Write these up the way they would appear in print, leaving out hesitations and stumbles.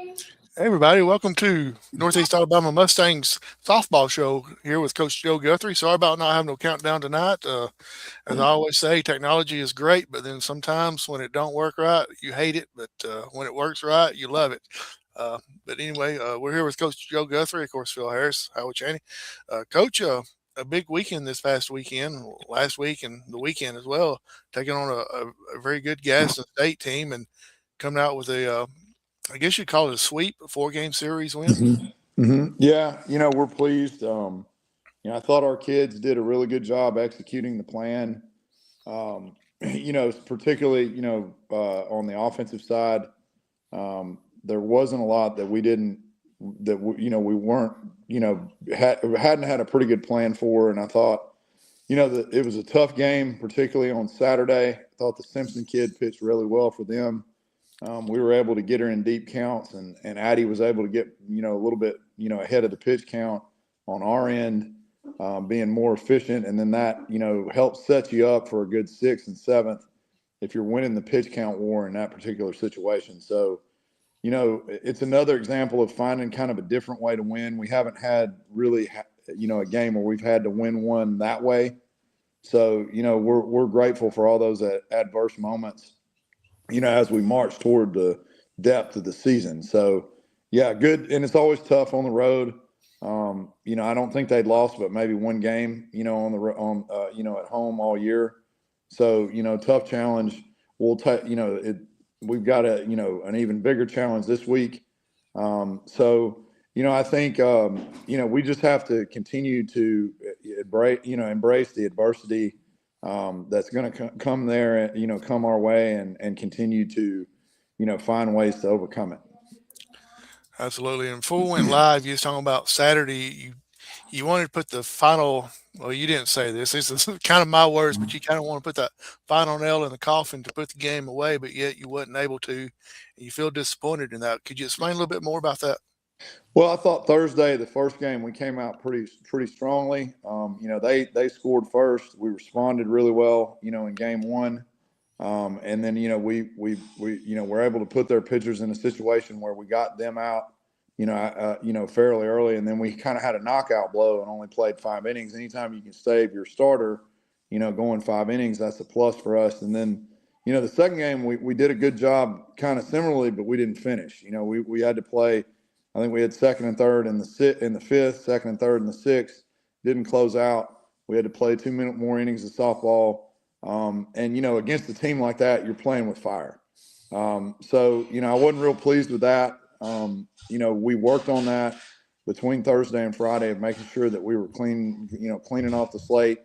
Hey everybody, welcome to Northeast Alabama Mustangs softball show here with Coach Joe Guthrie. Sorry about not having no countdown tonight. As I always say, technology is great, but then sometimes when it don't work right, you hate it. But when it works right, you love it. But anyway, we're here with Coach Joe Guthrie, of course, Phil Harris, Howard Chaney. Coach, a big weekend this past weekend, last week and the weekend as well, taking on a very good Gaston State team and coming out with a I guess you'd call it a sweep, a 4 game series win. Yeah, we're pleased. I thought our kids did a really good job executing the plan. Particularly, on the offensive side, there wasn't a lot that we didn't, that we weren't, hadn't had a pretty good plan for. And I thought, that it was a tough game, particularly on Saturday. I thought the Simpson kid pitched really well for them. We were able to get her in deep counts, and Addie was able to get a little bit ahead of the pitch count on our end, being more efficient, and then that helps set you up for a good sixth and seventh if you're winning the pitch count war in that particular situation. So it's another example of finding kind of a different way to win. We haven't had really a game where we've had to win one that way. So we're grateful for all those adverse moments as we march toward the depth of the season. So, yeah, good. And it's always tough on the road. I don't think they'd lost, but maybe one game, at home all year. So, tough challenge. We'll take, we've got an even bigger challenge this week. I think, we just have to continue to embrace the adversity that's going to come there, come our way, and continue to, find ways to overcome it. Absolutely. And before we went live, you was talking about Saturday. You wanted to put the final. Well, you didn't say this. This is kind of my words, but you kind of want to put that final nail in the coffin to put the game away, but yet you wasn't able to. And you feel disappointed in that. Could you explain a little bit more about that? Well, I thought Thursday, the first game, we came out pretty strongly. They scored first. We responded really well, in game one. And then we were able to put their pitchers in a situation where we got them out, fairly early, and then we kind of had a knockout blow and only played 5 innings. Anytime you can save your starter, going 5 innings, that's a plus for us. And then the second game we did a good job, kind of similarly, but we didn't finish. We had to play. I think we had second and third in the fifth, second and third in the sixth. Didn't close out. We had to play 2 more innings of softball. And against a team like that, you're playing with fire. I wasn't real pleased with that. We worked on that between Thursday and Friday of making sure that we were cleaning off the slate,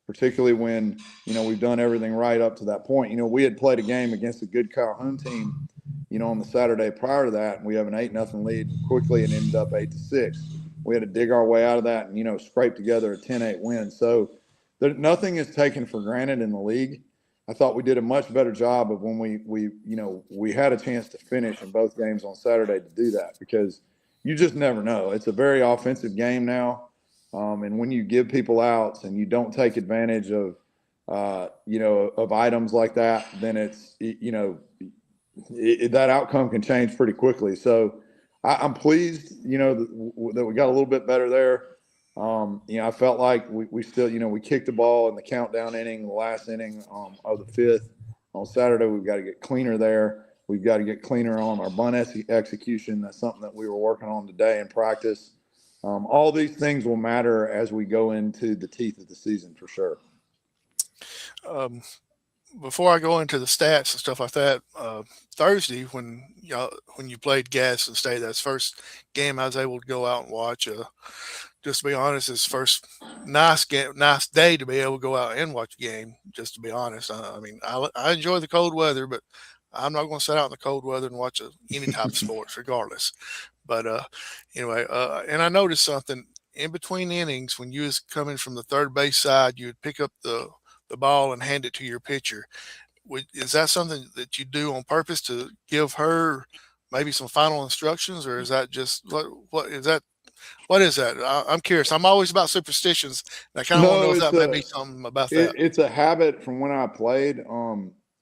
particularly when, we've done everything right up to that point. We had played a game against a good Calhoun team, on the Saturday prior to that, and we have an 8-0 lead quickly and ended up 8-6. We had to dig our way out of that and, scrape together a 10-8 win. So nothing is taken for granted in the league. I thought we did a much better job of when we had a chance to finish in both games on Saturday to do that, because you just never know. It's a very offensive game now. And when you give people outs and you don't take advantage of, of items like that, then that outcome can change pretty quickly. So I'm pleased, that we got a little bit better there. I felt like we still, we kicked the ball in the countdown inning, the last inning of the fifth. On Saturday, we've got to get cleaner there. We've got to get cleaner on our bunt execution. That's something that we were working on today in practice. All these things will matter as we go into the teeth of the season for sure. Um, Before I go into the stats and stuff like that, Thursday when you played Gas and State, that's first game I was able to go out and watch. Just to be honest, it's first nice day to be able to go out and watch a game. Just to be honest, I mean, I enjoy the cold weather, but I'm not going to sit out in the cold weather and watch any type of sports, regardless. But anyway, and I noticed something in between innings when you was coming from the third base side, you would pick up the ball and hand it to your pitcher. Is that something that you do on purpose to give her maybe some final instructions, or is that just what is that? What is that? I'm curious. I'm always about superstitions, and I kind of want to know No, if that may be something about that. it's a habit from when I played.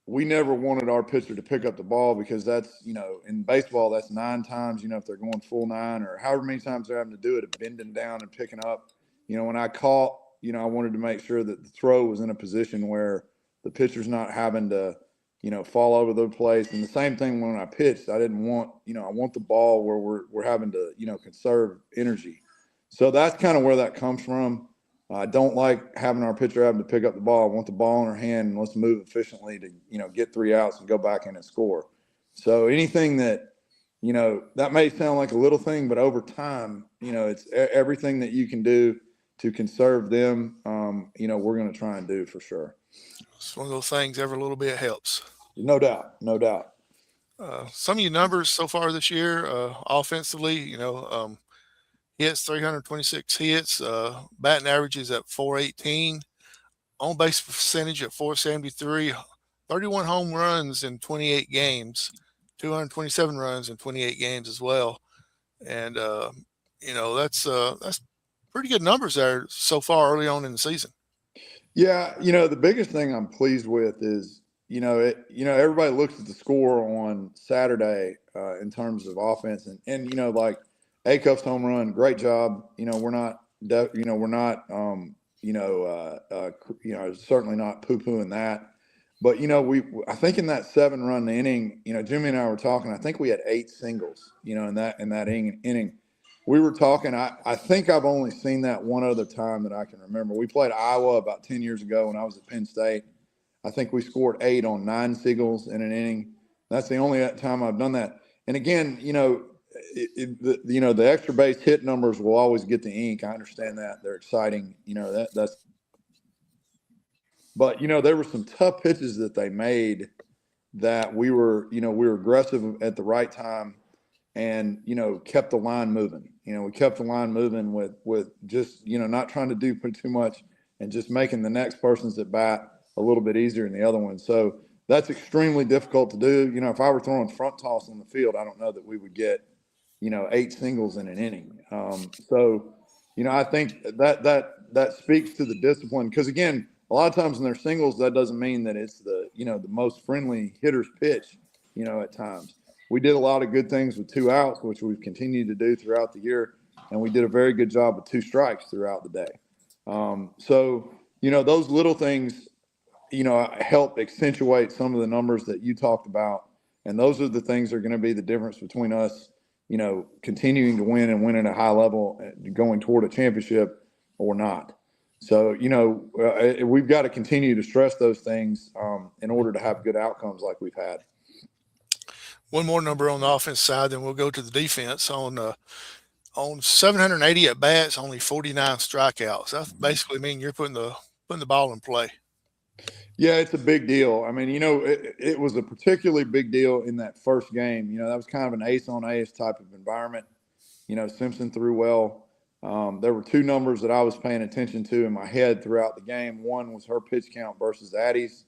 we never wanted our pitcher to pick up the ball because that's, in baseball, that's 9 times, if they're going full 9 or however many times they're having to do it, of bending down and picking up. When I caught, I wanted to make sure that the throw was in a position where the pitcher's not having to, fall over the place. And the same thing when I pitched, I didn't want, I want the ball where we're having to, conserve energy. So that's kind of where that comes from. I don't like having our pitcher having to pick up the ball. I want the ball in her hand and let's move efficiently to, get 3 outs and go back in and score. So anything that, that may sound like a little thing, but over time, it's everything that you can do to conserve them. We're going to try and do for sure. It's one of those things. Every little bit helps. No doubt. No doubt. Some of your numbers so far this year, offensively, hits 326 hits, batting average is at 418, on base percentage at 473, 31 home runs in 28 games, 227 runs in 28 games as well. And, that's pretty good numbers there so far early on in the season. Yeah, the biggest thing I'm pleased with is, everybody looks at the score on Saturday in terms of offense, and like Acuff's home run, great job. We're not, we're not, certainly not poo-pooing that. But I think in that 7-run inning, Jimmy and I were talking. I think we had 8 singles, in that inning. We were talking. I think I've only seen that one other time that I can remember. We played Iowa about 10 years ago when I was at Penn State. I think we scored 8 on 9 singles in an inning. That's the only time I've done that. And again, the extra base hit numbers will always get the ink. I understand that. They're exciting. That's. But there were some tough pitches that they made that we were aggressive at the right time and kept the line moving. We kept the line moving with just not trying to do too much and just making the next person's at bat a little bit easier than the other one. So that's extremely difficult to do. If I were throwing front toss on the field, I don't know that we would get 8 singles in an inning. I think that speaks to the discipline, because again, a lot of times when they're singles, that doesn't mean that it's the most friendly hitter's pitch. At times we did a lot of good things with 2 outs, which we've continued to do throughout the year, and we did a very good job with 2 strikes throughout the day. Those little things help accentuate some of the numbers that you talked about, and those are the things that are going to be the difference between us continuing to win and win at a high level, going toward a championship or not. So, we've got to continue to stress those things in order to have good outcomes like we've had. One more number on the offense side, then we'll go to the defense. On 780 at bats, only 49 strikeouts. That basically means you're putting the ball in play. Yeah, it's a big deal. I mean, it was a particularly big deal in that first game. That was kind of an ace on ace type of environment. Simpson threw well. There were 2 numbers that I was paying attention to in my head throughout the game. One was her pitch count versus Addie's,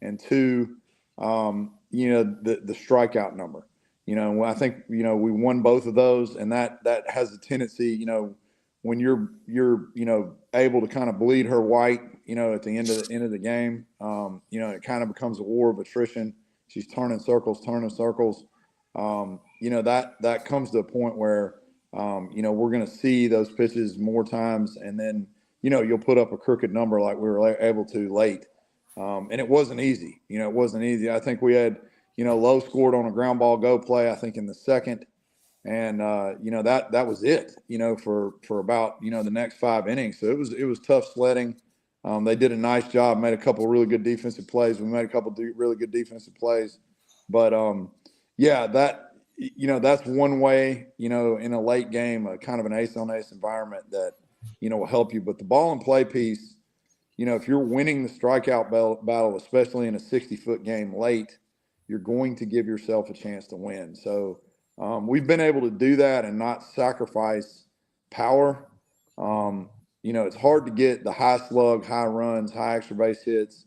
and 2, the strikeout number. I think we won both of those, and that has a tendency, when you're able to kind of bleed her white, at the end of the game, it kind of becomes a war of attrition. She's turning circles. That comes to a point where we're going to see those pitches more times, and then you'll put up a crooked number like we were able to late. And it wasn't easy. It wasn't easy. I think we had Lowe scored on a ground ball go play, I think in the second. And, that was it, for about, the next 5 innings. So it was tough sledding. They did a nice job, made a couple of really good defensive plays. We made a couple of really good defensive plays. But, that's one way, in a late game, kind of an ace on ace environment that, will help you. But the ball and play piece, if you're winning the strikeout battle, especially in a 60-foot game late, you're going to give yourself a chance to win. So, we've been able to do that and not sacrifice power. It's hard to get the high slug, high runs, high extra base hits,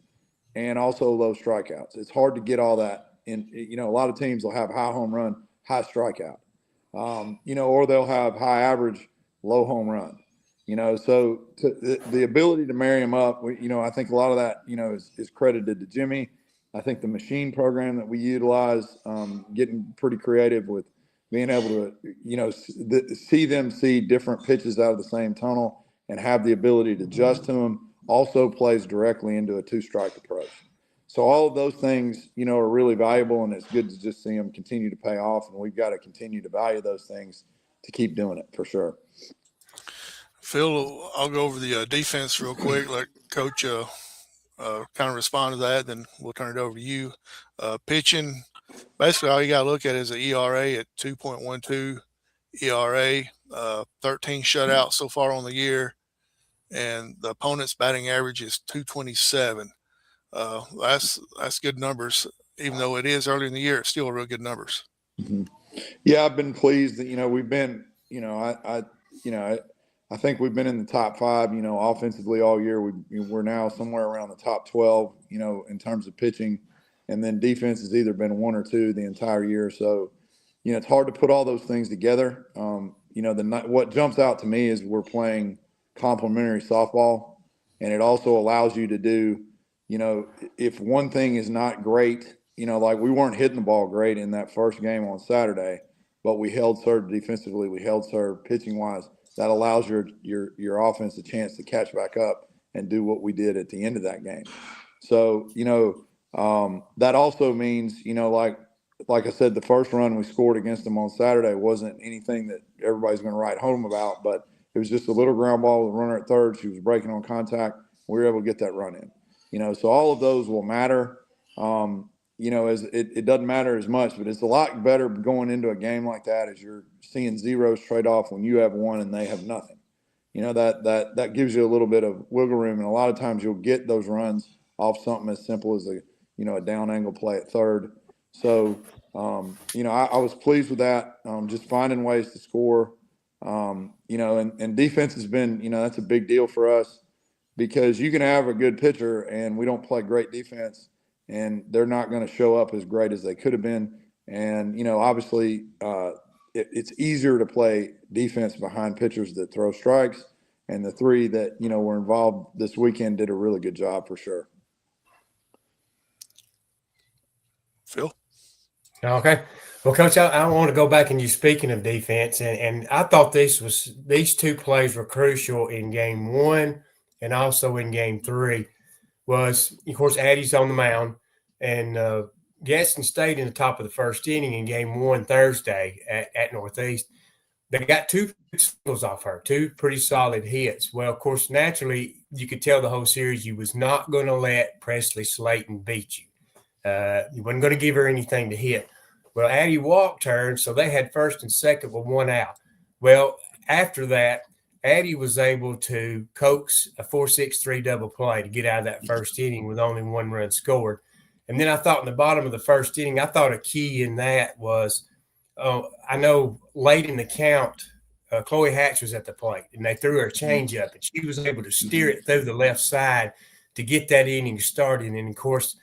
and also low strikeouts. It's hard to get all that. And, a lot of teams will have high home run, high strikeout, or they'll have high average, low home run. So the ability to marry them up, I think a lot of that, is credited to Jimmy. I think the machine program that we utilize, getting pretty creative with being able to, see them see different pitches out of the same tunnel and have the ability to adjust to them also plays directly into a two-strike approach. So all of those things, are really valuable, and it's good to just see them continue to pay off. And we've got to continue to value those things to keep doing it for sure. Phil, I'll go over the defense real quick. Let Coach kind of respond to that, then we'll turn it over to you. Pitching, basically, all you got to look at is the ERA at 2.12 ERA, 13 shutouts so far on the year, and the opponent's batting average is 227. That's good numbers. Even though it is early in the year, it's still real good numbers. Mm-hmm. Yeah, I've been pleased that we've been I think we've been in the top 5 offensively all year. We're now somewhere around the top 12 in terms of pitching, and then defense has either been 1 or 2 the entire year. So it's hard to put all those things together. What jumps out to me is we're playing complementary softball, and it also allows you to do if one thing is not great. Like we weren't hitting the ball great in that first game on Saturday, but we held serve defensively. We held serve pitching wise. That allows your offense a chance to catch back up and do what we did at the end of that game. So that also means like I said, the first run we scored against them on Saturday wasn't anything that everybody's going to write home about, but it was just a little ground ball with a runner at third. She was breaking on contact. We were able to get that run in. So all of those will matter. As it doesn't matter as much, but it's a lot better going into a game like that as you're seeing zeros trade off when you have 1 and they have nothing. That gives you a little bit of wiggle room, and a lot of times you'll get those runs off something as simple as a down angle play at third. So I was pleased with that. Just finding ways to score. And defense has been that's a big deal for us, because you can have a good pitcher and we don't play great defense, and they're not going to show up as great as they could have been. And, obviously it's easier to play defense behind pitchers that throw strikes. And the 3 that, were involved this weekend did a really good job for sure. Phil? Okay. Well, Coach, I want to go back, and you speaking of defense, and I thought these 2 plays were crucial in game 1 and also in game 3. Was, of course, Addie's on the mound, and Gaston stayed in the top of the first inning in game 1 Thursday at Northeast. They got 2 singles off her, 2 pretty solid hits. Well, of course, naturally, you could tell the whole series you was not going to let Presley Slayton beat you. You wasn't going to give her anything to hit. Well, Addie walked her, so they had first and second with 1 out. Well, after that, Addie was able to coax a 4-6-3 double play to get out of that first inning with only 1 run scored. And then I thought in the bottom of the first inning, I thought a key in that was, I know late in the count, Chloe Hatch was at the plate, and they threw her a changeup, and she was able to steer it through the left side to get that inning started. And, of course,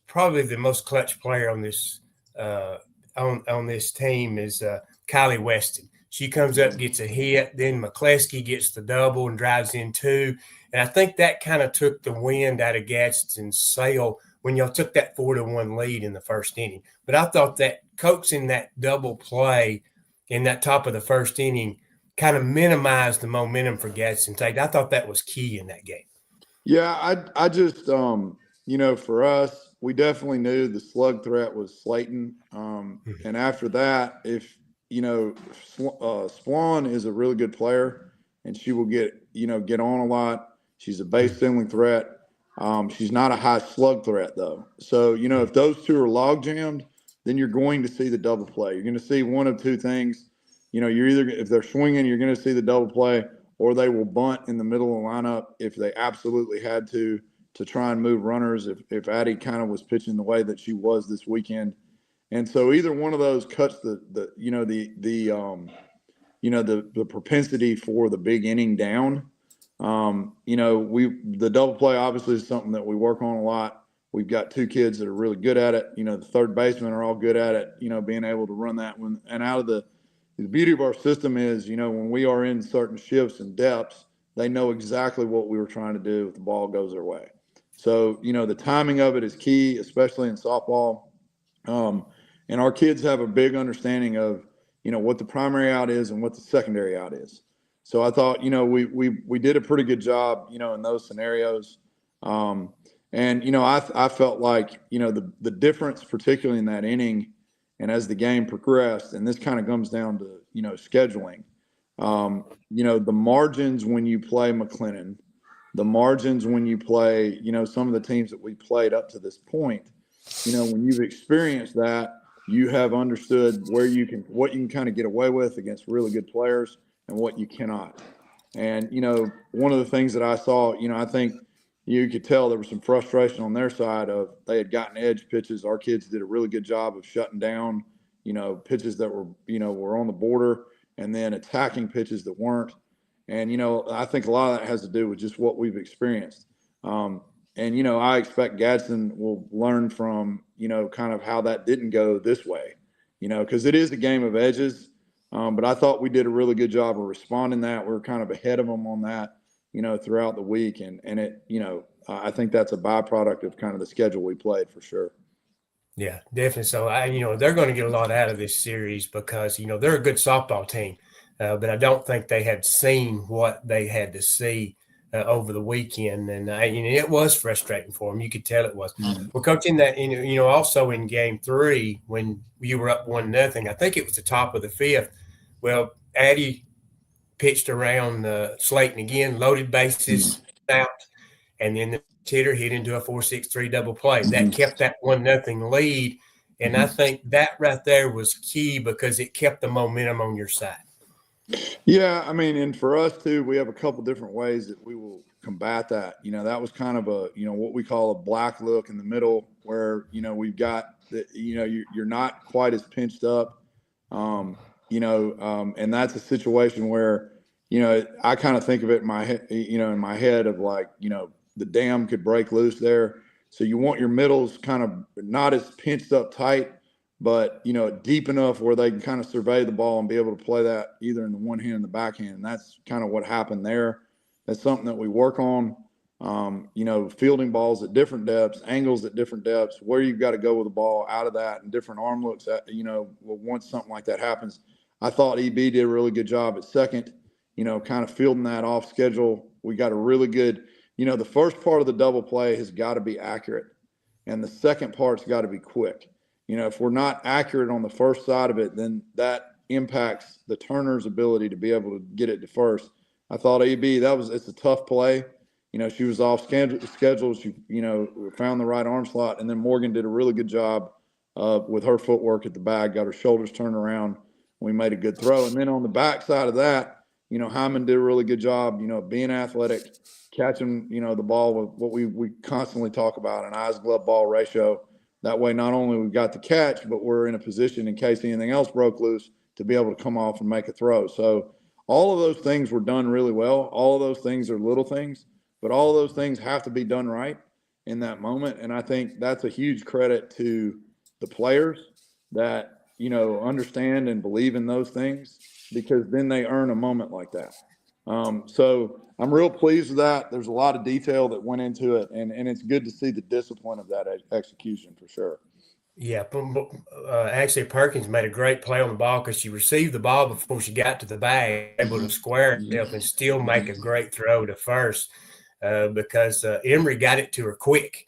probably the most clutch player on this on this team is Kylie Weston. She comes up, gets a hit, then McCleskey gets the double and drives in 2. And I think that kind of took the wind out of Gadsden's sail when y'all took that 4-1 lead in the first inning. But I thought that coaxing that double play in that top of the first inning kind of minimized the momentum for Gadsden Tate. I thought that was key in that game. Yeah, I just, for us, we definitely knew the slug threat was Slayton. And after that, if Swan is a really good player, and she will get on a lot. She's a base stealing threat. She's not a high slug threat though. So, if those 2 are log jammed, then you're going to see the double play. You're going to see one of 2 things. You're either, if they're swinging, you're going to see the double play, or they will bunt in the middle of the lineup if they absolutely had to try and move runners. If Addie kind of was pitching the way that she was this weekend. And so either one of those cuts the propensity for the big inning down. The double play obviously is something that we work on a lot. We've got 2 kids that are really good at it. The third basemen are all good at it. Being able to run that one. And out of the beauty of our system is, when we are in certain shifts and depths, they know exactly what we were trying to do if the ball goes their way. So, the timing of it is key, especially in softball. And our kids have a big understanding of, what the primary out is and what the secondary out is. So I thought, we did a pretty good job, in those scenarios. And I felt like, the difference, particularly in that inning and as the game progressed, and this kind of comes down to, scheduling, the margins when you play McLennan, the margins when you play, some of the teams that we played up to this point, when you've experienced that, you have understood what you can kind of get away with against really good players and what you cannot. And, one of the things that I saw, I think you could tell there was some frustration on their side of they had gotten edge pitches. Our kids did a really good job of shutting down, pitches that were on the border and then attacking pitches that weren't. And, I think a lot of that has to do with just what we've experienced. And, I expect Gadsden will learn from, kind of how that didn't go this way, because it is a game of edges. But I thought we did a really good job of responding that. We were kind of ahead of them on that, throughout the week. And it, I think that's a byproduct of kind of the schedule we played for sure. Yeah, definitely. So, they're going to get a lot out of this series because, they're a good softball team. But I don't think they had seen what they had to see over the weekend. And, it was frustrating for them. You could tell it was. Mm-hmm. Well, Coach, in that, also in Game 3, when you were up 1-0, I think it was the top of the fifth. Well, Addie pitched around Slayton again, loaded bases out, and then the hitter hit into a 4-6-3 double play. That kept that 1-0 lead. And I think that right there was key because it kept the momentum on your side. Yeah, I mean, and for us too, we have a couple different ways that we will combat that. That was kind of a, what we call a black look in the middle where, we've got the, you're not quite as pinched up, and that's a situation where, I kind of think of it in my head, in my head of like, the dam could break loose there. So you want your middles kind of not as pinched up tight, but, deep enough where they can kind of survey the ball and be able to play that either in the one hand and the backhand. And that's kind of what happened there. That's something that we work on, fielding balls at different depths, angles at different depths, where you've got to go with the ball out of that and different arm looks at, once something like that happens. I thought EB did a really good job at second, kind of fielding that off schedule. We got a really good, the first part of the double play has got to be accurate. And the second part's got to be quick. If we're not accurate on the first side of it, then that impacts the turner's ability to be able to get it to first. I thought AB, it's a tough play. She was off schedule. She, found the right arm slot. And then Morgan did a really good job with her footwork at the bag, got her shoulders turned around. We made a good throw. And then on the back side of that, Hyman did a really good job, being athletic, catching, the ball with what we constantly talk about, an eyes glove ball ratio. That way, not only we've got the catch, but we're in a position in case anything else broke loose to be able to come off and make a throw. So all of those things were done really well. All of those things are little things, but all of those things have to be done right in that moment. And I think that's a huge credit to the players that, understand and believe in those things, because then they earn a moment like that. So I'm real pleased with that. There's a lot of detail that went into it, and it's good to see the discipline of that execution for sure. Yeah, actually, Perkins made a great play on the ball because she received the ball before she got to the bag, able to square herself and still make a great throw to first because Emery got it to her quick.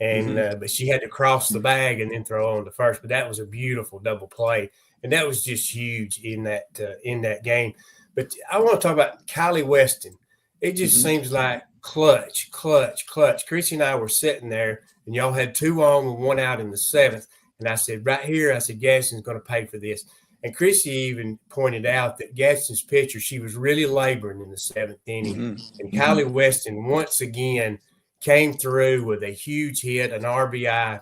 And but she had to cross the bag and then throw on to first. But that was a beautiful double play, and that was just huge in that game. But I want to talk about Kylie Weston. It just seems like clutch. Chrissy and I were sitting there, and y'all had 2 on with 1 out in the 7th. And I said, right here, Gadsden's going to pay for this. And Chrissy even pointed out that Gadsden's pitcher, she was really laboring in the 7th inning. And Kylie Weston once again came through with a huge hit, an RBI,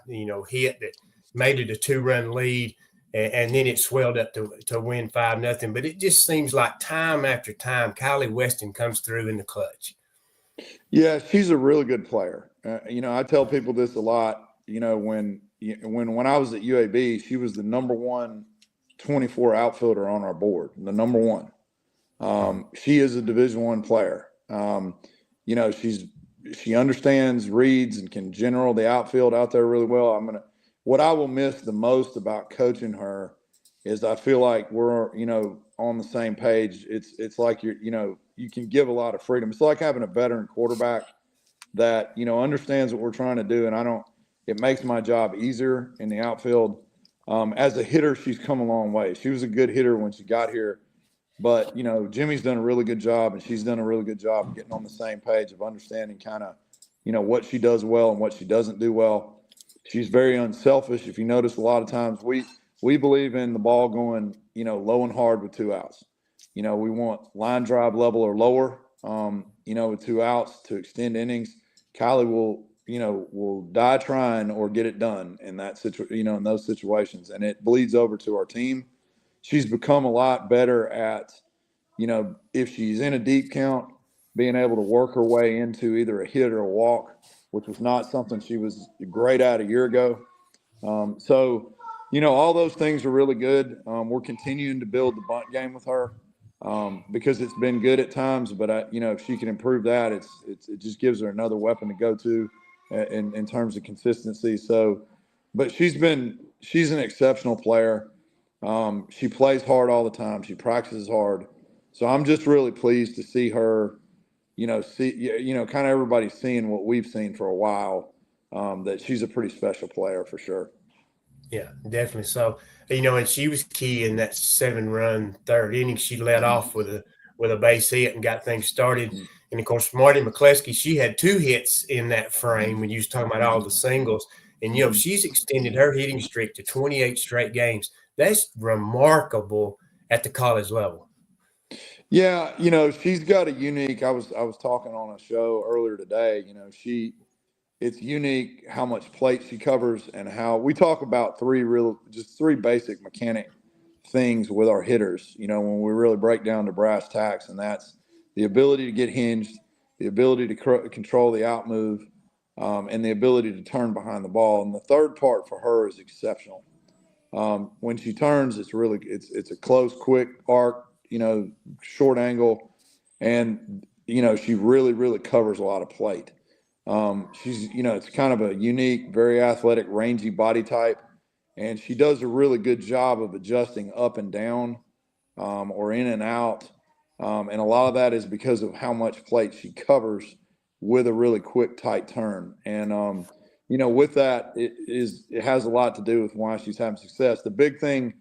hit that made it a 2-run lead. And then it swelled up to win 5-0. But it just seems like time after time, Kylie Weston comes through in the clutch. Yeah, she's a really good player. I tell people this a lot. When I was at UAB, she was the number 1 24 outfielder on our board, the number 1. She is a Division I player. She's she understands reads and can general the outfield out there really well. What I will miss the most about coaching her is I feel like we're, on the same page. It's like you can give a lot of freedom. It's like having a veteran quarterback that, understands what we're trying to do. And it makes my job easier in the outfield. As a hitter, she's come a long way. She was a good hitter when she got here. But, Jimmy's done a really good job, and she's done a really good job of getting on the same page of understanding kind of, what she does well and what she doesn't do well. She's very unselfish. If you notice, a lot of times we believe in the ball going, low and hard with 2 outs. We want line drive level or lower, with 2 outs to extend innings. Kylie will die trying or get it done in in those situations, and it bleeds over to our team. She's become a lot better at, if she's in a deep count, being able to work her way into either a hit or a walk, which was not something she was great at a year ago. So, all those things are really good. We're continuing to build the bunt game with her because it's been good at times. But if she can improve that, it just gives her another weapon to go to in terms of consistency. So, but she's an exceptional player. She plays hard all the time. She practices hard. So I'm just really pleased to see her, kind of everybody's seeing what we've seen for a while, that she's a pretty special player for sure. Yeah, definitely. So, and she was key in that 7-run third inning. She led off with a base hit and got things started. And of course, Marty McCleskey, she had 2 hits in that frame when you was talking about all the singles. And she's extended her hitting streak to 28 straight games. That's remarkable at the college level. Yeah, she's got a unique. I was talking on a show earlier today. It's unique how much plate she covers and how we talk about three basic mechanic things with our hitters, when we really break down to brass tacks, and that's the ability to get hinged, the ability to control the out move, and the ability to turn behind the ball. And the third part for her is exceptional. When she turns, it's a close, quick arc, short angle, and she really, really covers a lot of plate. She's, it's kind of a unique, very athletic, rangy body type, and she does a really good job of adjusting up and down, or in and out. And a lot of that is because of how much plate she covers with a really quick, tight turn. And, with that, it has a lot to do with why she's having success. The big thing,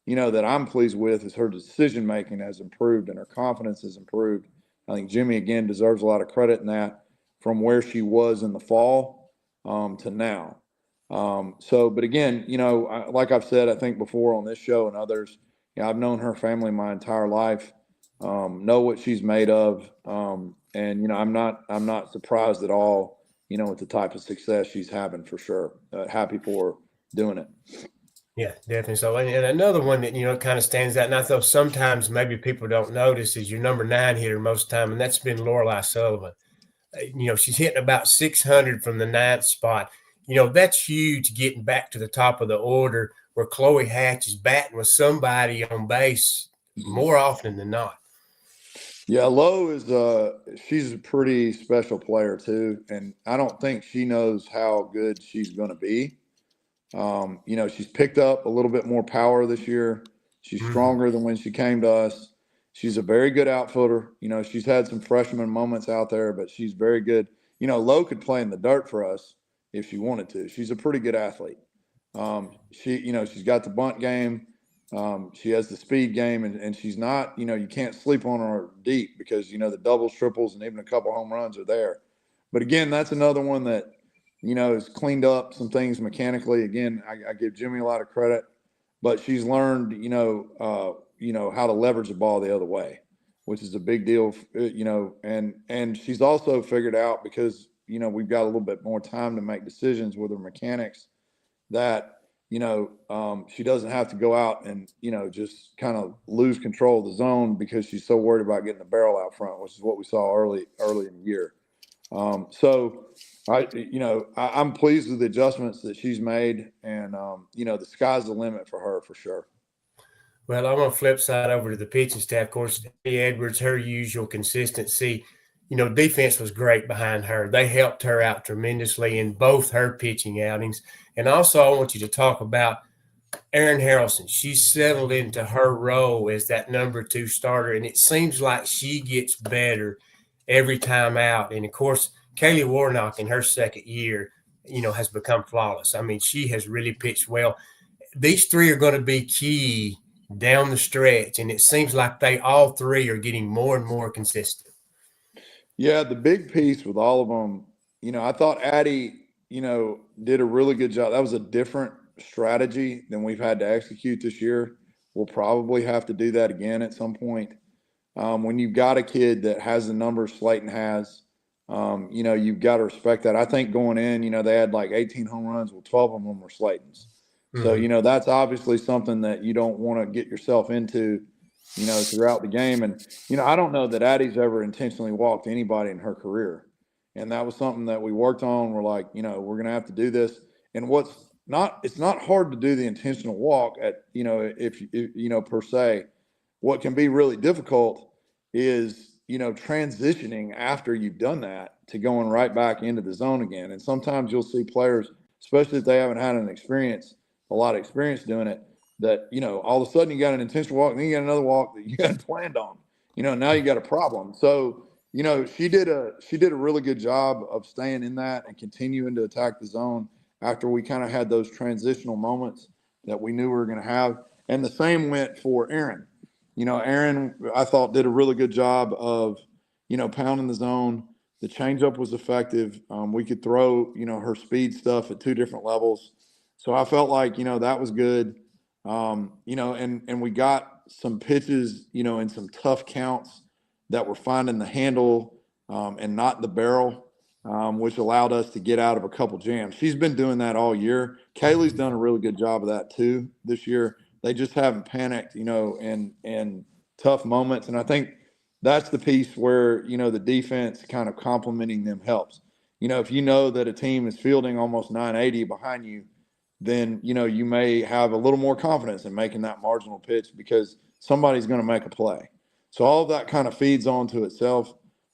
that I'm pleased with is her decision-making has improved and her confidence has improved. I think Jimmy, again, deserves a lot of credit in that, from where she was in the fall to now. But again, like I've said, I think before on this show and others, I've known her family my entire life, know what she's made of. And, I'm not surprised at all, with the type of success she's having for sure. Happy for her doing it. Yeah, definitely. So, and another one that, kind of stands out, and I thought sometimes maybe people don't notice, is your number 9 hitter most of the time, and that's been Lorelei Sullivan. She's hitting about 600 from the 9th spot. That's huge, getting back to the top of the order where Chloe Hatch is batting with somebody on base more often than not. Yeah, Lo she's a pretty special player too. And I don't think she knows how good she's going to be. She's picked up a little bit more power this year. She's stronger than when she came to us. She's a very good outfielder. She's had some freshman moments out there, but she's very good. Lo could play in the dirt for us if she wanted to. She's a pretty good athlete. She's got the bunt game. She has the speed game, and she's not, you can't sleep on her deep because, the doubles, triples, and even a couple home runs are there. But again, that's another one that, has cleaned up some things mechanically. Again, I give Jimmy a lot of credit, but she's learned, how to leverage the ball the other way, which is a big deal, and she's also figured out, because, we've got a little bit more time to make decisions with her mechanics, that, she doesn't have to go out and, just kind of lose control of the zone because she's so worried about getting the barrel out front, which is what we saw early in the year. I'm pleased with the adjustments that she's made, and, the sky's the limit for her for sure. Well, I'm on the flip side over to the pitching staff. Of course, Eddie Edwards, her usual consistency. defense was great behind her. They helped her out tremendously in both her pitching outings. And also, I want you to talk about Erin Harrelson. She's settled into her role as that number 2 starter, and it seems like she gets better every time out. And of course, Kaylee Warnock in her second year, has become flawless. I mean, she has really pitched well. These 3 are going to be key down the stretch, and it seems like they all 3 are getting more and more consistent. Yeah, the big piece with all of them, I thought Addie, did a really good job. That was a different strategy than we've had to execute this year. We'll probably have to do that again at some point. When you've got a kid that has the numbers Slayton has, you've got to respect that. I think going in, they had like 18 home runs. Well, 12 of them were Slayton's. So, that's obviously something that you don't want to get yourself into, throughout the game. And, I don't know that Addie's ever intentionally walked anybody in her career. And that was something that we worked on. We're like, we're going to have to do this. And it's not hard to do the intentional walk at, if per se. What can be really difficult is, transitioning after you've done that to going right back into the zone again. And sometimes you'll see players, especially if they haven't had a lot of experience doing it, that, all of a sudden you got an intentional walk and then you got another walk that you hadn't planned on, now you got a problem. So, she did a really good job of staying in that and continuing to attack the zone after we kind of had those transitional moments that we knew we were going to have. And the same went for Erin. Erin, I thought, did a really good job of, pounding the zone. The changeup was effective. We could throw, her speed stuff at 2 different levels. So I felt like, that was good. And we got some pitches, in some tough counts that were finding the handle and not the barrel, which allowed us to get out of a couple jams. She's been doing that all year. Kaylee's done a really good job of that too this year. They just haven't panicked, in tough moments. And I think that's the piece where, the defense kind of complimenting them helps. If you know that a team is fielding almost 980 behind you, then, you may have a little more confidence in making that marginal pitch because somebody's going to make a play. So all of that kind of feeds onto itself.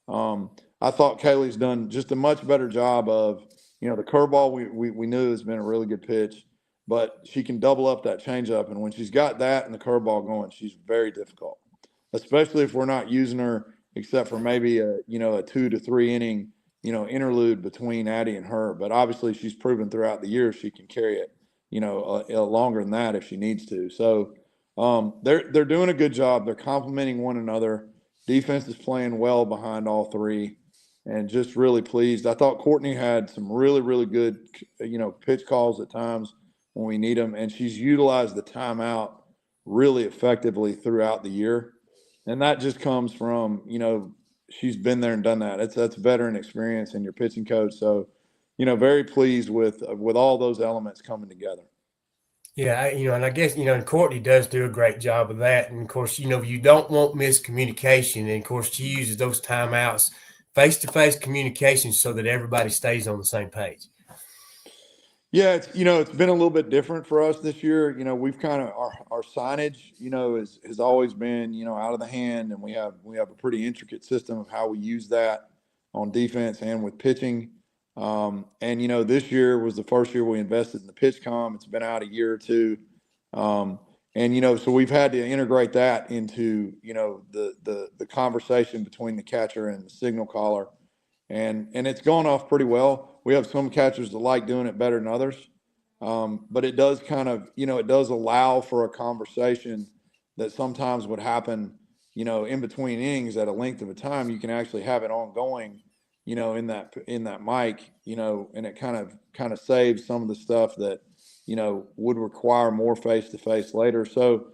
I thought Kaylee's done just a much better job of, the curveball we knew has been a really good pitch, but she can double up that changeup. And when she's got that and the curveball going, she's very difficult, especially if we're not using her except for maybe a 2 to 3 inning, interlude between Addie and her. But obviously she's proven throughout the year she can carry it, longer than that if she needs to. So they're doing a good job. They're complimenting one another. Defense is playing well behind all 3. And just really pleased. I thought Courtney had some really, really good, pitch calls at times when we need them. And she's utilized the timeout really effectively throughout the year. And that just comes from, she's been there and done that. That's veteran experience in your pitching coach. So, very pleased with all those elements coming together. Yeah, and I guess, and Courtney does do a great job of that. And of course, you don't want miscommunication. And of course, she uses those timeouts, face-to-face communication, so that everybody stays on the same page. Yeah, it's been a little bit different for us this year. We've kind of our signage, has always been, out of the hand, and we have a pretty intricate system of how we use that on defense and with pitching. And this year was the first year we invested in the pitch comm. It's been out a year or two. And so we've had to integrate that into, the conversation between the catcher and the signal caller. And it's gone off pretty well. We have some catchers that like doing it better than others. But it does kind of, it does allow for a conversation that sometimes would happen, in between innings at a length of a time. You can actually have it ongoing, in that mic, and it kind of saves some of the stuff that, would require more face-to-face later. So,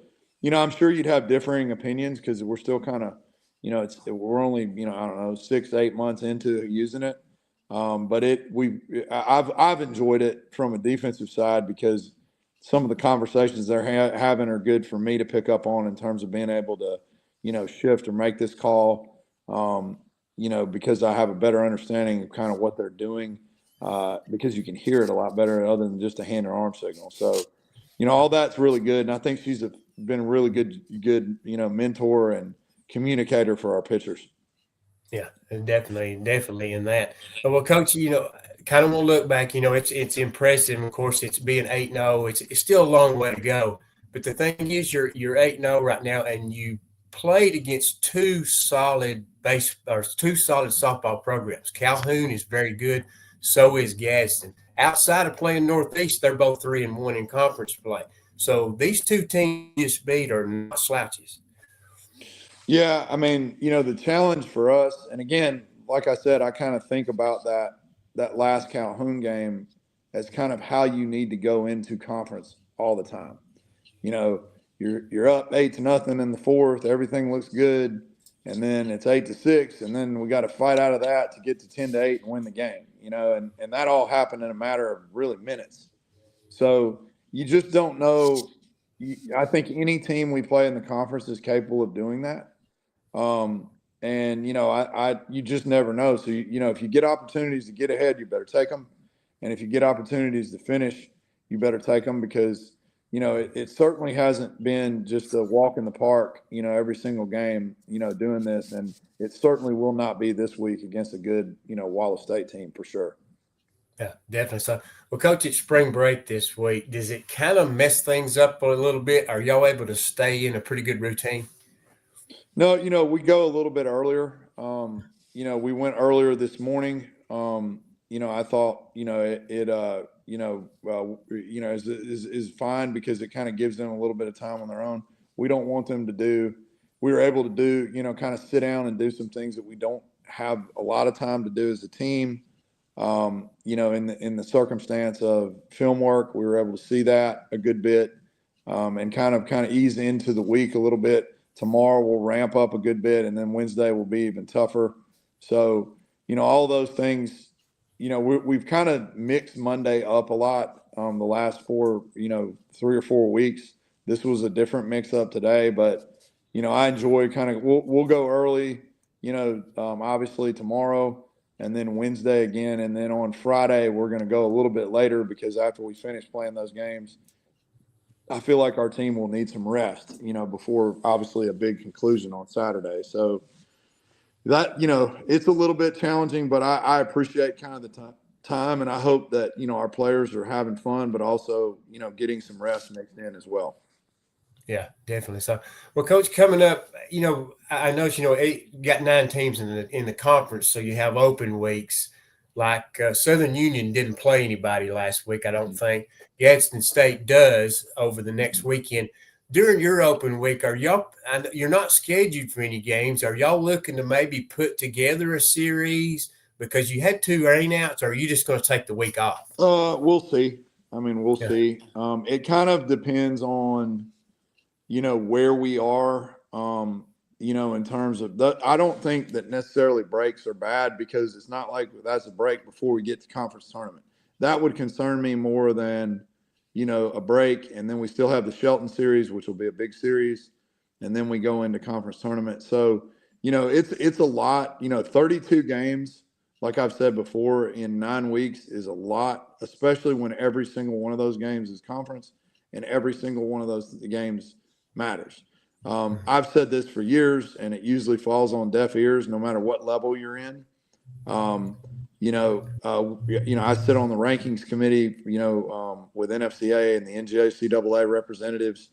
I'm sure you'd have differing opinions because we're still kind of, we're only, I don't know, 6 to 8 months into using it. But I've enjoyed it from a defensive side because some of the conversations they're having are good for me to pick up on in terms of being able to, shift or make this call, because I have a better understanding of kind of what they're doing, because you can hear it a lot better other than just a hand or arm signal. So, all that's really good. And I think she's been a really good, mentor and communicator for our pitchers. Yeah, definitely in that. Well, Coach, kind of want to look back. It's impressive. Of course, it's being 8-0. It's still a long way to go. But the thing is, you're 8-0 right now, and you played against two solid softball programs. Calhoun is very good. So is Gadsden. Outside of playing Northeast, they're both 3-1 in conference play. So these two teams you just beat are not slouches. Yeah, I mean, the challenge for us, and again, like I said, I kind of think about that last Calhoun game as kind of how you need to go into conference all the time. You know, you're up 8-0 in the fourth, everything looks good, and then it's 8-6, and then we got to fight out of that to get to 10-8 and win the game. And that all happened in a matter of really minutes. So you just don't know. I think any team we play in the conference is capable of doing that. And you just never know. So if you get opportunities to get ahead, you better take them. And if you get opportunities to finish, you better take them because it certainly hasn't been just a walk in the park. Every single game, doing this, and it certainly will not be this week against a good Wallace State team for sure. Yeah, definitely. So, well, Coach, it's spring break this week. Does it kind of mess things up a little bit? Are y'all able to stay in a pretty good routine? No, we go a little bit earlier. We went earlier this morning. I thought, is fine because it kind of gives them a little bit of time on their own. We don't want them to do. We were able to do, kind of sit down and do some things that we don't have a lot of time to do as a team. In the circumstance of film work, we were able to see that a good bit, and kind of ease into the week a little bit. Tomorrow we'll ramp up a good bit, and then Wednesday will be even tougher. So, all those things, we've kind of mixed Monday up a lot the last 3 or 4 weeks. This was a different mix up today, but, I enjoy we'll go early, obviously tomorrow and then Wednesday again. And then on Friday, we're going to go a little bit later because after we finish playing those games, I feel like our team will need some rest, before obviously a big conclusion on Saturday. So that, it's a little bit challenging, but I appreciate kind of the time, and I hope that, our players are having fun, but also, getting some rest mixed in as well. Yeah, definitely. So, well, Coach, coming up, I know you got 9 teams in the conference, so you have open weeks. Like Southern Union didn't play anybody last week, I don't think. Gadsden State does over the next weekend. During your open week, you're not scheduled for any games. Are y'all looking to maybe put together a series because you had 2 rainouts, or are you just going to take the week off? We'll see. I mean, we'll Yeah. see. It kind of depends on, where we are, in terms of I don't think that necessarily breaks are bad because it's not like that's a break before we get to conference tournament. That would concern me more than, a break. And then we still have the Shelton series, which will be a big series. And then we go into conference tournament. So, it's a lot, 32 games, like I've said before, in 9 weeks is a lot, especially when every single one of those games is conference and every single one of those games matters. I've said this for years, and it usually falls on deaf ears, no matter what level you're in. I sit on the rankings committee, with NFCA and the NJCAA representatives.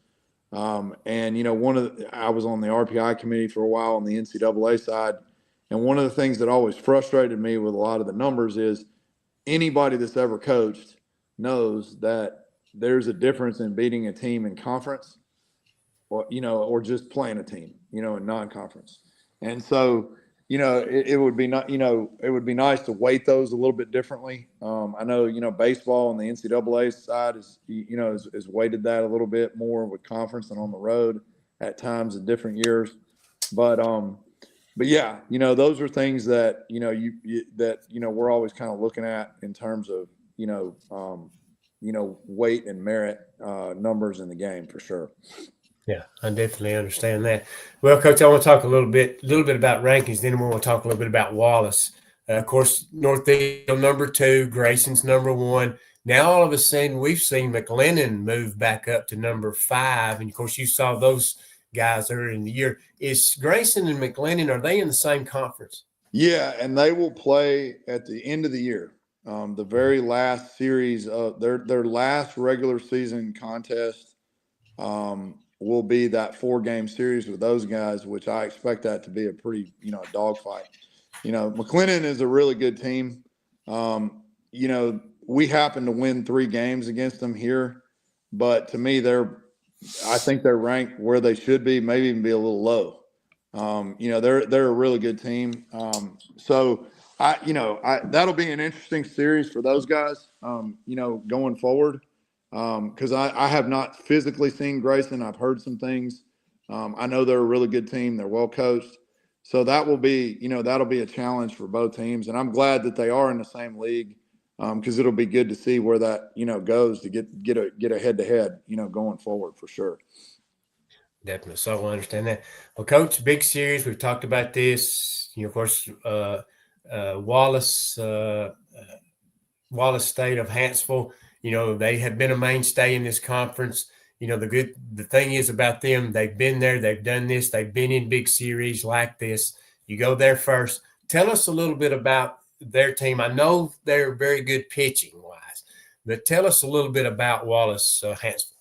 And I was on the RPI committee for a while on the NCAA side. And one of the things that always frustrated me with a lot of the numbers is anybody that's ever coached knows that there's a difference in beating a team in conference or just playing a team, in non-conference. And so, it would be not, it would be nice to weight those a little bit differently. I know, baseball on the NCAA side is weighted that a little bit more with conference and on the road at times in different years. But yeah, those are things that, we're always kind of looking at in terms of, weight and merit numbers in the game for sure. Yeah, I definitely understand that. Well, Coach, I want to talk a little bit about rankings. Then we want to talk a little bit about Wallace. Of course, Northeast number 2, Grayson's number 1. Now, all of a sudden, we've seen McLennan move back up to number 5. And, of course, you saw those guys earlier in the year. Is Grayson and McLennan, are they in the same conference? Yeah, and they will play at the end of the year. The very last series of their last regular season contest will be that 4-game series with those guys, which I expect that to be a pretty, a dogfight. McLennan is a really good team. We happen to win 3 games against them here, but to me, I think they're ranked where they should be, maybe even be a little low. They're a really good team. So that'll be an interesting series for those guys, going forward. Because I have not physically seen Grayson. I've heard some things. I know they're a really good team. They're well coached. So that'll be a challenge for both teams. And I'm glad that they are in the same league, because it'll be good to see where that, goes to get a head-to-head, going forward for sure. Definitely. So I understand that. Well, Coach, big series. We've talked about this. Of course, Wallace State of Hanceville. They have been a mainstay in this conference. The thing is about them, they've been there, they've done this, they've been in big series like this. You go there first. Tell us a little bit about their team. I know they're very good pitching wise, but tell us a little bit about Wallace Hanceville.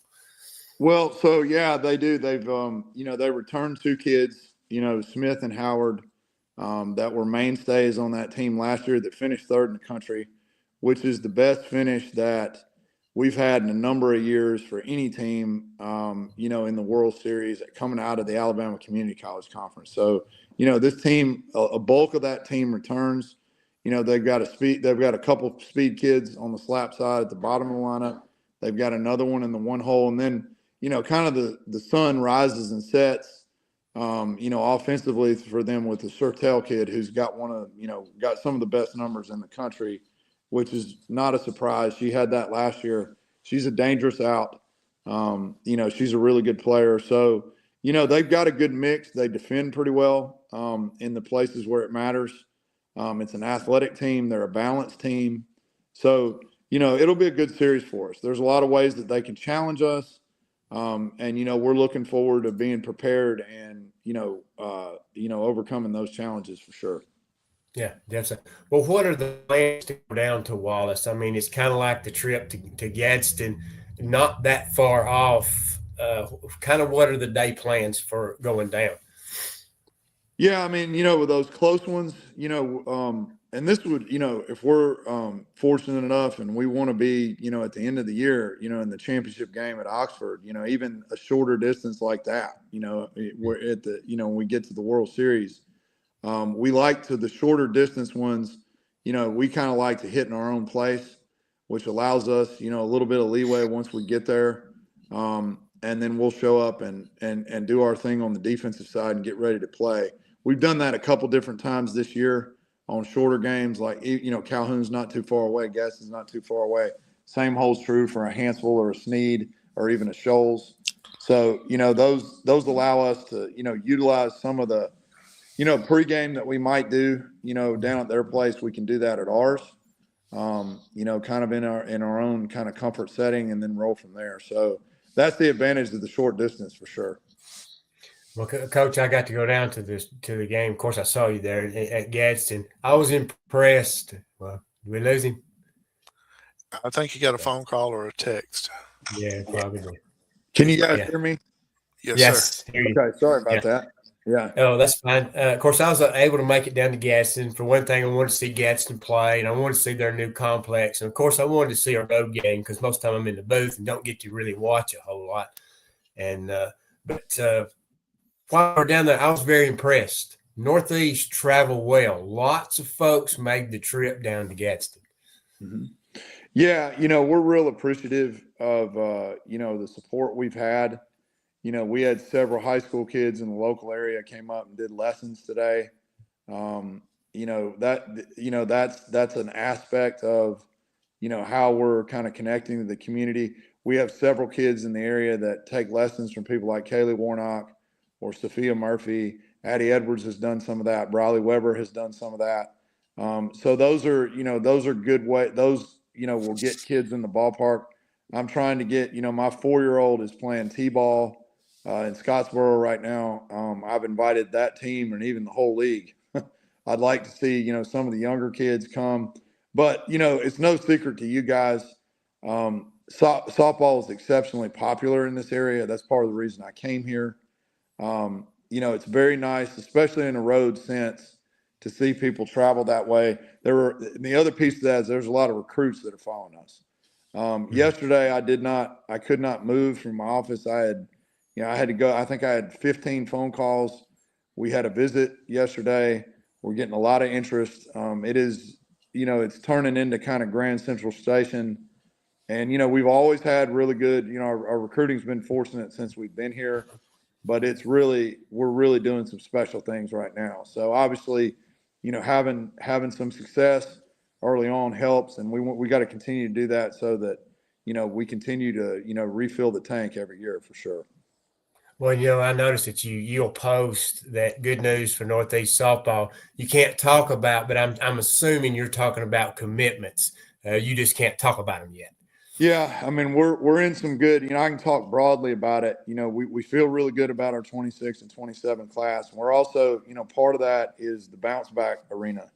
Well, so yeah, they do. They've, they returned 2 kids, Smith and Howard, that were mainstays on that team last year that finished 3rd in the country, which is the best finish that we've had in a number of years for any team, in the World Series coming out of the Alabama Community College Conference. So, this team, a bulk of that team returns. They've got a couple speed kids on the slap side at the bottom of the lineup. They've got another one in the one hole, and then kind of the sun rises and sets, offensively for them with the Sertel kid who's got got some of the best numbers in the country, which is not a surprise. She had that last year. She's a dangerous out. She's a really good player. So, they've got a good mix. They defend pretty well in the places where it matters. It's an athletic team. They're a balanced team. So, it'll be a good series for us. There's a lot of ways that they can challenge us. And we're looking forward to being prepared and overcoming those challenges for sure. Yeah, definitely. Well, what are the plans to go down to Wallace? I mean, it's kind of like the trip to Gadsden, not that far off. Kind of what are the day plans for going down? Yeah, I mean, with those close ones, and this would, if we're fortunate enough and we want to be, at the end of the year, in the championship game at Oxford, even a shorter distance like that, we're at the, when we get to the World Series, we like to the shorter distance ones, we kind of like to hit in our own place, which allows us, a little bit of leeway once we get there. And then we'll show up and do our thing on the defensive side and get ready to play. We've done that a couple different times this year on shorter games, like, Calhoun's not too far away, Gadsden's not too far away. Same holds true for a Hanceville or a Sneed or even a Shoals. So, those allow us to, utilize some of the, pregame that we might do, down at their place. We can do that at ours, kind of in our own kind of comfort setting, and then roll from there. So that's the advantage of the short distance for sure. Well, Coach, I got to go down to the game. Of course, I saw you there at Gadsden. I was impressed. Well, did we lose him? I think you got a phone call or a text. Yeah, probably did. Can you guys hear me? Yes, sir. Okay, sorry about that. Yeah. Oh, that's fine. Of course, I was able to make it down to Gadsden. For one thing, I wanted to see Gadsden play, and I wanted to see their new complex. And, of course, I wanted to see our road game because most of the time I'm in the booth and don't get to really watch a whole lot. And but while we're down there, I was very impressed. Northeast travel well. Lots of folks made the trip down to Gadsden. Mm-hmm. Yeah, we're real appreciative of, the support we've had. We had several high school kids in the local area came up and did lessons today. That's an aspect of, how we're kind of connecting to the community. We have several kids in the area that take lessons from people like Kaylee Warnock or Sophia Murphy. Addie Edwards has done some of that. Briley Weber has done some of that. So those are good way. Those, will get kids in the ballpark. I'm trying to get, my 4-year-old is playing T-ball in Scottsboro right now. I've invited that team and even the whole league I'd like to see, some of the younger kids come. But, it's no secret to you guys. Softball is exceptionally popular in this area. That's part of the reason I came here. It's very nice, especially in a road sense, to see people travel that way. The other piece of that is there's a lot of recruits that are following us. Yesterday, I could not move from my office. I had to go. I think I had 15 phone calls. We had a visit yesterday. We're getting a lot of interest. It's turning into kind of Grand Central Station. And, we've always had really good, our recruiting's been fortunate since we've been here, but we're really doing some special things right now. So obviously, having some success early on helps, and we got to continue to do that so that, we continue to, refill the tank every year for sure. Well, I noticed that you'll post that good news for Northeast softball. You can't talk about, but I'm assuming you're talking about commitments. You just can't talk about them yet. Yeah, I mean, we're in some good, I can talk broadly about it. We feel really good about our 26 and 27 class. And we're also, part of that is the bounce back arena.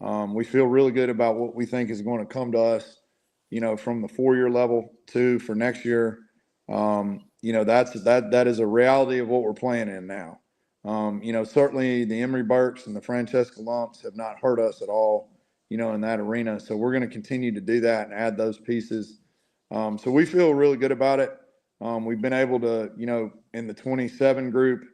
We feel really good about what we think is going to come to us, from the 4-year level for next year. That is a reality of what we're playing in now. Certainly the Emory Burks and the Francesca Lumps have not hurt us at all, in that arena. So we're going to continue to do that and add those pieces. So we feel really good about it. We've been able to, in the 27 group,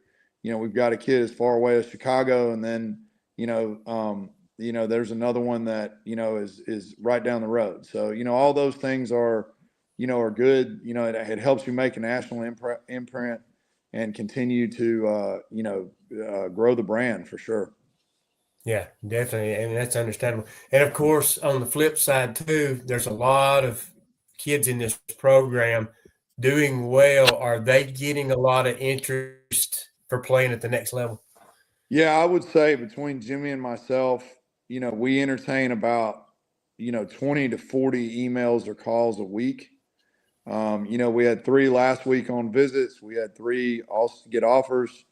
we've got a kid as far away as Chicago, and then, there's another one that, is right down the road. So, all those things are good. It helps you make a national imprint and continue to, grow the brand for sure. Yeah, definitely. And that's understandable. And of course, on the flip side too, there's a lot of kids in this program doing well. Are they getting a lot of interest for playing at the next level? Yeah, I would say between Jimmy and myself, we entertain about, 20 to 40 emails or calls a week. We had 3 last week on visits. We had 3 also get offers.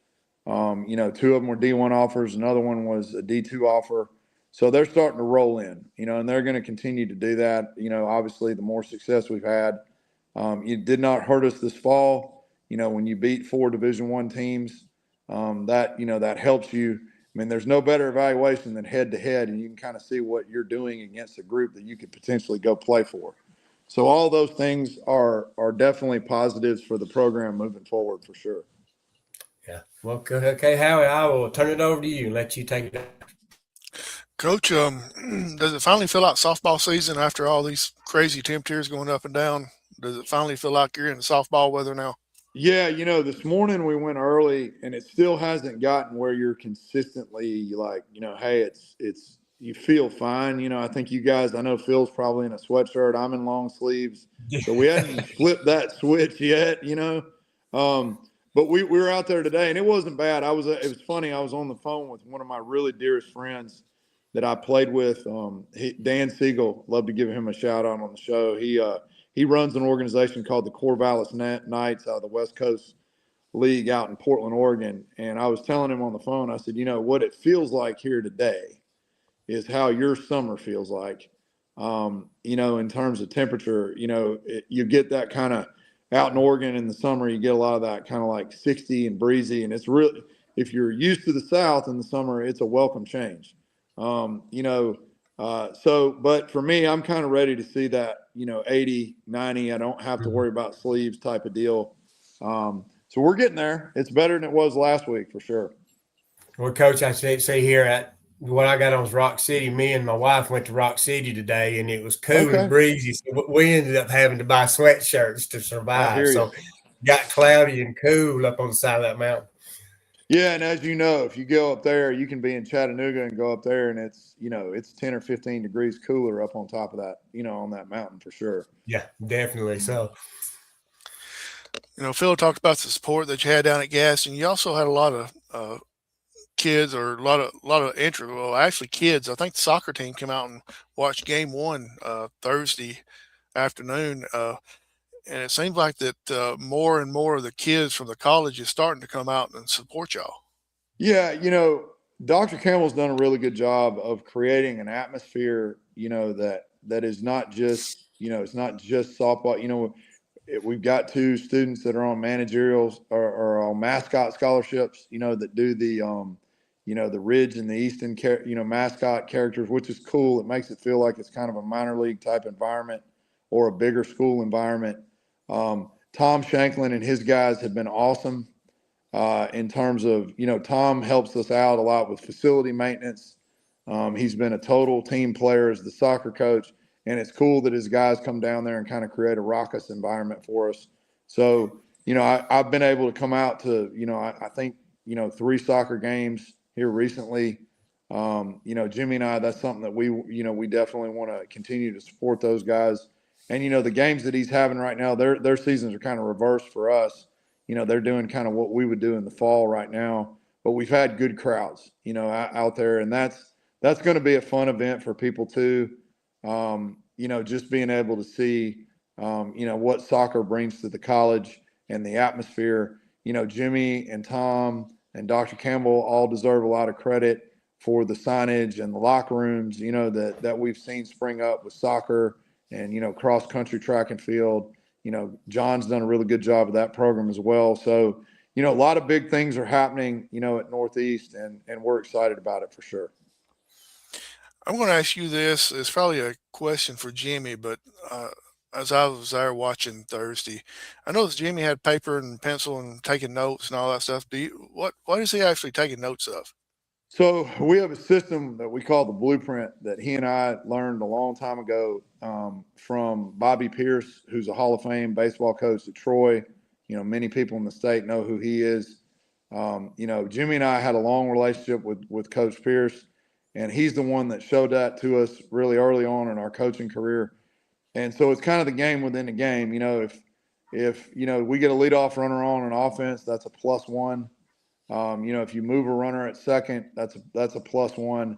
2 of them were D1 offers. Another one was a D2 offer. So they're starting to roll in, and they're going to continue to do that. Obviously the more success we've had, it did not hurt us this fall. When you beat 4 Division I teams, that helps you. I mean, there's no better evaluation than head to head, and you can kind of see what you're doing against a group that you could potentially go play for. So all those things are definitely positives for the program moving forward for sure. Yeah. Well, okay, Howie, I will turn it over to you and let you take it. Coach, does it finally feel like softball season after all these crazy temperatures going up and down? Does it finally feel like you're in softball weather now? Yeah, this morning we went early, and it still hasn't gotten where you're consistently like, hey, it's you feel fine. I think you guys, I know Phil's probably in a sweatshirt. I'm in long sleeves, so we hadn't flipped that switch yet. But we were out there today, and it wasn't bad. It was funny. I was on the phone with one of my really dearest friends that I played with, Dan Siegel. Love to give him a shout out on the show. He runs an organization called the Corvallis Knights out of the West Coast League out in Portland, Oregon. And I was telling him on the phone, I said, what it feels like here today is how your summer feels like, in terms of temperature. You get that kind of out in Oregon in the summer, you get a lot of that kind of like 60 and breezy. And it's really, if you're used to the South in the summer, it's a welcome change. But for me, I'm kind of ready to see that, 80, 90. I don't have to worry about sleeves type of deal. So we're getting there. It's better than it was last week for sure. Well, Coach, I say here at what I got on was Rock City. Me and my wife went to Rock City today, and it was cool and breezy. So we ended up having to buy sweatshirts to survive. So got cloudy and cool up on the side of that mountain. Yeah, and as you know, if you go up there, you can be in Chattanooga and go up there, and it's 10 or 15 degrees cooler up on top of that, on that mountain for sure. Yeah, definitely. So, Phil talked about the support that you had down at Gas, and you also had a lot of kids or a lot of interest. Well, actually, kids. I think the soccer team came out and watched game 1 Thursday afternoon. And it seems like that more and more of the kids from the college is starting to come out and support y'all. Yeah, Dr. Campbell's done a really good job of creating an atmosphere, that is not just, it's not just softball. We've got two students that are on managerials or on mascot scholarships, that do the Ridge and the Easton, mascot characters, which is cool. It makes it feel like it's kind of a minor league type environment or a bigger school environment. Tom Shanklin and his guys have been awesome in terms of, Tom helps us out a lot with facility maintenance. He's been a total team player as the soccer coach, and it's cool that his guys come down there and kind of create a raucous environment for us. So, I've been able to come out to, I think, 3 soccer games here recently. Jimmy and I, that's something that we definitely want to continue to support those guys. And, the games that he's having right now, their seasons are kind of reversed for us. They're doing kind of what we would do in the fall right now, but we've had good crowds, out there, and that's going to be a fun event for people too. Just being able to see, what soccer brings to the college and the atmosphere. Jimmy and Tom and Dr. Campbell all deserve a lot of credit for the signage and the locker rooms, that we've seen spring up with soccer and, cross country, track and field. John's done a really good job of that program as well. So, a lot of big things are happening, at Northeast, and we're excited about it for sure. I'm going to ask you this. It's probably a question for Jimmy, but as I was there watching Thursday, I noticed Jimmy had paper and pencil and taking notes and all that stuff. What is he actually taking notes of? So we have a system that we call the Blueprint that he and I learned a long time ago from Bobby Pierce, who's a Hall of Fame baseball coach at Troy. Many people in the state know who he is. Jimmy and I had a long relationship with Coach Pierce, and he's the one that showed that to us really early on in our coaching career. And so it's kind of the game within the game. If we get a leadoff runner on an offense, that's a +1. If you move a runner at second, that's a +1.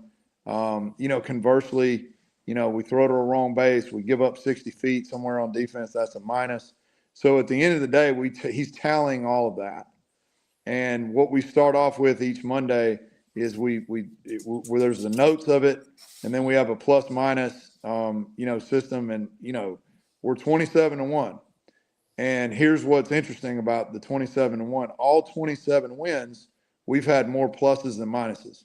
Conversely, we throw to a wrong base, we give up 60 feet somewhere on defense, that's a minus. So at the end of the day, he's tallying all of that. And what we start off with each Monday is where there's the notes of it, and then we have a plus minus, system, and we're 27-1. And here's what's interesting about the 27-1. All 27 wins, we've had more pluses than minuses.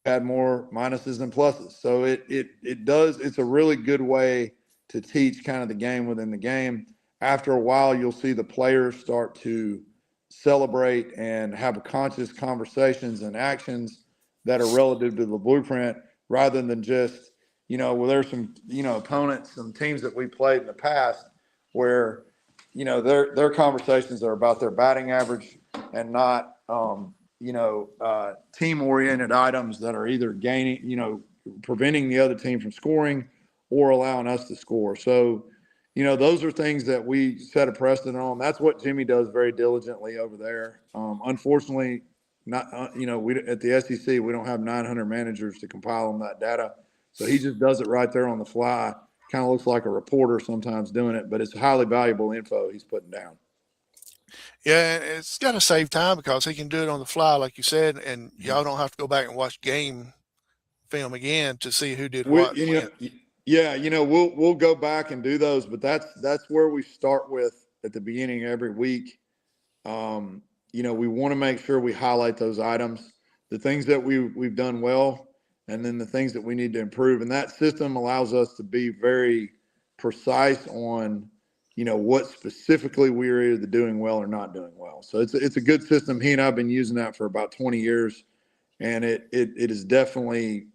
Had more minuses than pluses. So it's a really good way to teach kind of the game within the game. After a while, you'll see the players start to celebrate and have conscious conversations and actions that are relative to the blueprint, rather than just, there's some, opponents, some teams that we played in the past where, their conversations are about their batting average and not, team-oriented items that are either gaining, preventing the other team from scoring or allowing us to score. So, those are things that we set a precedent on. That's what Jimmy does very diligently over there. Unfortunately, not, we at the SEC, we don't have 900 managers to compile on that data. So he just does it right there on the fly. Kind of looks like a reporter sometimes doing it, but it's highly valuable info he's putting down. Yeah, and it's got to save time because he can do it on the fly, like you said, and y'all don't have to go back and watch game film again to see who did what. We'll go back and do those, but that's where we start with at the beginning of every week. We want to make sure we highlight those items, the things that we've done well, and then the things that we need to improve. And that system allows us to be very precise on, what specifically we're either doing well or not doing well. So it's a good system. He and I have been using that for about 20 years, and it is definitely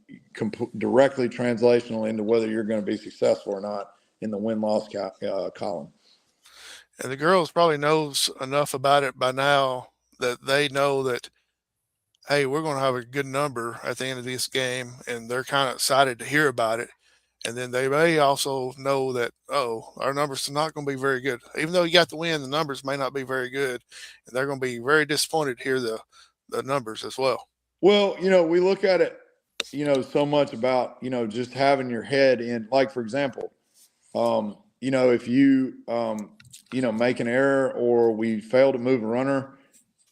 directly translational into whether you're going to be successful or not in the win-loss column. And the girls probably knows enough about it by now that they know that, hey, we're going to have a good number at the end of this game, and they're kind of excited to hear about it. And then they may also know that, our numbers are not going to be very good. Even though you got the win, the numbers may not be very good, and they're going to be very disappointed to hear the numbers as well. Well, we look at it, so much about, just having your head in, like, for example, if you, make an error or we fail to move a runner,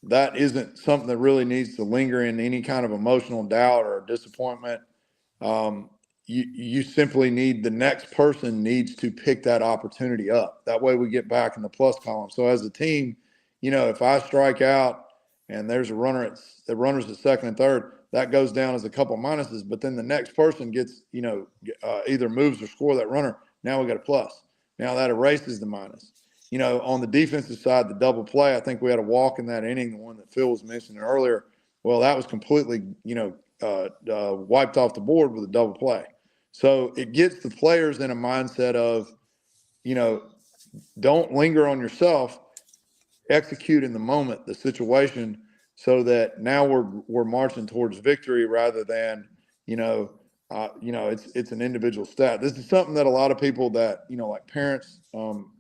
that isn't something that really needs to linger in any kind of emotional doubt or disappointment. Um, you simply need the next person needs to pick that opportunity up. That way we get back in the plus column. So as a team, if I strike out and there's a runner the runners at second and third, that goes down as a couple minuses. But then the next person gets, either moves or score that runner. Now we got a plus. Now that erases the minus. On the defensive side, the double play, I think we had a walk in that inning, the one that Phil was mentioning earlier. Well, that was completely, wiped off the board with a double play. So it gets the players in a mindset of, don't linger on yourself, execute in the moment, the situation, so that now we're marching towards victory rather than, it's an individual stat. This is something that a lot of people that, like parents,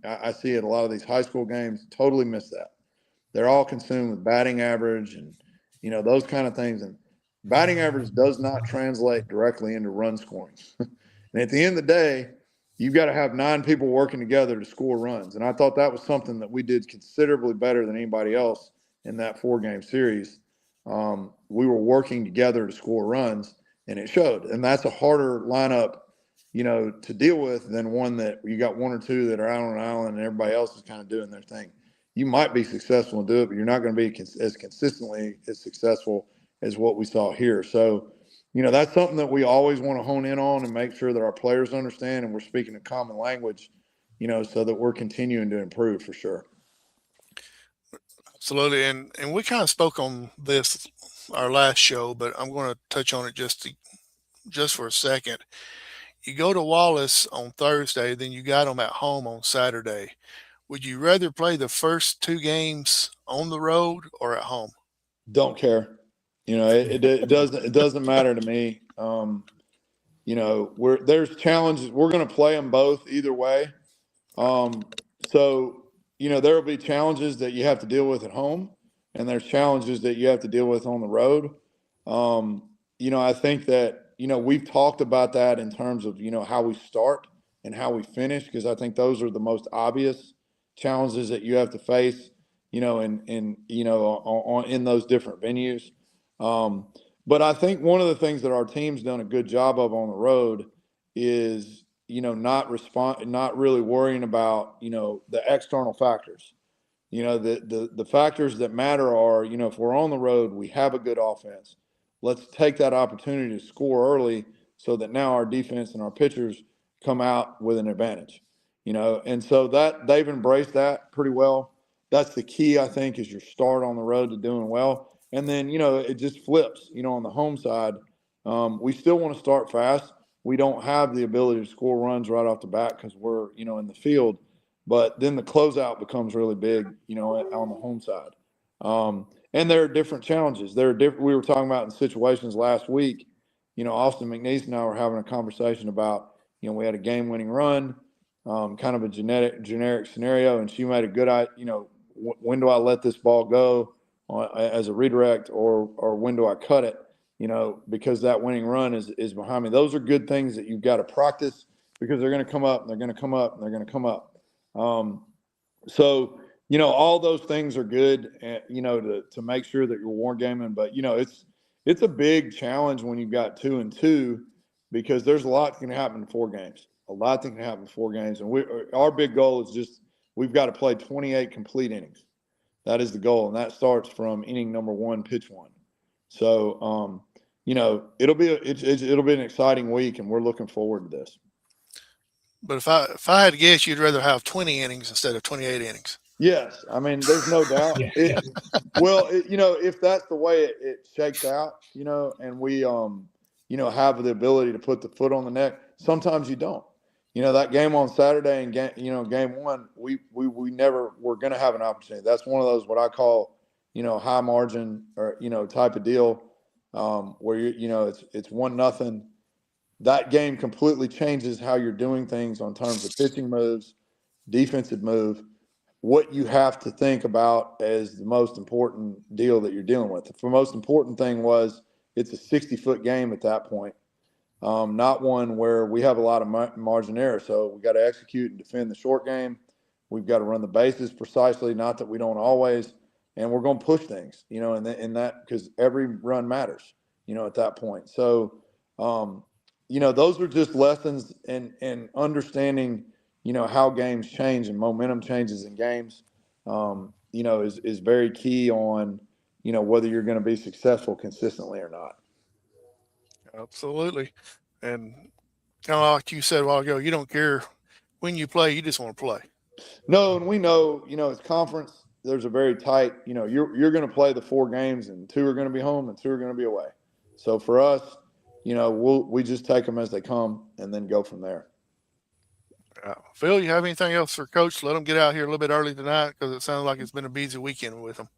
I see at a lot of these high school games totally miss that. They're all consumed with batting average and, those kind of things. And batting average does not translate directly into run scoring. And at the end of the day, you've got to have 9 people working together to score runs. And I thought that was something that we did considerably better than anybody else in that 4-game series. We were working together to score runs, and it showed. And that's a harder lineup, to deal with than one that you got 1 or 2 that are out on an island and everybody else is kind of doing their thing. You might be successful and do it, but you're not going to be as consistently as successful as what we saw here. So, that's something that we always want to hone in on and make sure that our players understand and we're speaking a common language, so that we're continuing to improve for sure. Absolutely. And we kind of spoke on this our last show, but I'm going to touch on it just for a second. You go to Wallace on Thursday, then you got them at home on Saturday. Would you rather play the first 2 games on the road or at home? Don't care. It doesn't matter to me. There's challenges. We're going to play them both either way. So, there will be challenges that you have to deal with at home, and there's challenges that you have to deal with on the road. I think that, we've talked about that in terms of, how we start and how we finish, because I think those are the most obvious challenges that you have to face, in those different venues. But I think one of the things that our team's done a good job of on the road is, not really worrying about, the external factors. The factors that matter are, if we're on the road, we have a good offense. Let's take that opportunity to score early so that now our defense and our pitchers come out with an advantage. And so that they've embraced that pretty well. That's the key, I think, is your start on the road to doing well. And then, it just flips, on the home side. We still want to start fast. We don't have the ability to score runs right off the bat because we're, in the field. But then the closeout becomes really big, on the home side. And there are different challenges. We were talking about in situations last week. Austin McNeese and I were having a conversation about, we had a game-winning run, kind of a generic scenario, and she made a good, when do I let this ball go as a redirect, or when do I cut it? Because that winning run is behind me. Those are good things that you've got to practice, because they're going to come up, and they're going to come up, and they're going to come up. So, all those things are good, to make sure that you're war gaming. But, it's a big challenge when you've got 2-2, because there's a lot that can happen in 4 games. A lot that can happen in 4 games. And our big goal is just we've got to play 28 complete innings. That is the goal, and that starts from inning number 1, pitch 1. So, it'll be an exciting week, and we're looking forward to this. But if I had to guess, you'd rather have 20 innings instead of 28 innings. Yes, I mean, there's no doubt. If that's the way it shakes out, and we, have the ability to put the foot on the neck. Sometimes you don't. That game on Saturday and game 1, we never were going to have an opportunity. That's one of those what I call, high margin or type of deal, where it's 1-0. That game completely changes how you're doing things on terms of pitching moves, defensive move, what you have to think about as the most important deal that you're dealing with. The most important thing was it's a 60-foot game at that point, not one where we have a lot of margin error. So we got to execute and defend the short game. We've got to run the bases precisely, not that we don't always. and we're going to push things, and that because every run matters, at that point. So, those are just lessons and understanding, how games change and momentum changes in games, is very key on, whether you're going to be successful consistently or not. Absolutely. And kind of like you said a while ago, you don't care when you play, you just want to play. No, and we know, as conference, there's a very tight, you're going to play the 4 games and 2 are going to be home and 2 are going to be away. So for us, we just take them as they come and then go from there. Phil, you have anything else for Coach? Let them get out here a little bit early tonight because it sounds like it's been a busy weekend with them.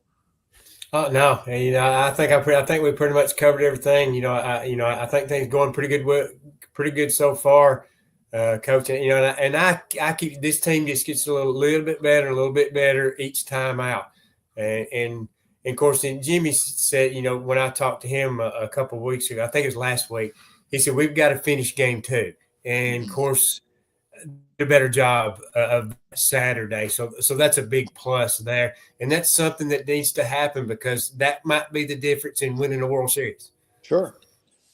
No, and, I think I think we pretty much covered everything. I think things going pretty good so far, Coach. And I keep this team just gets a little bit better each time out, and of course, and Jimmy said, when I talked to him a couple of weeks ago, I think it was last week, he said we've got to finish game 2, and of course, a better job of Saturday. So that's a big plus there. And that's something that needs to happen because that might be the difference in winning a World Series. Sure.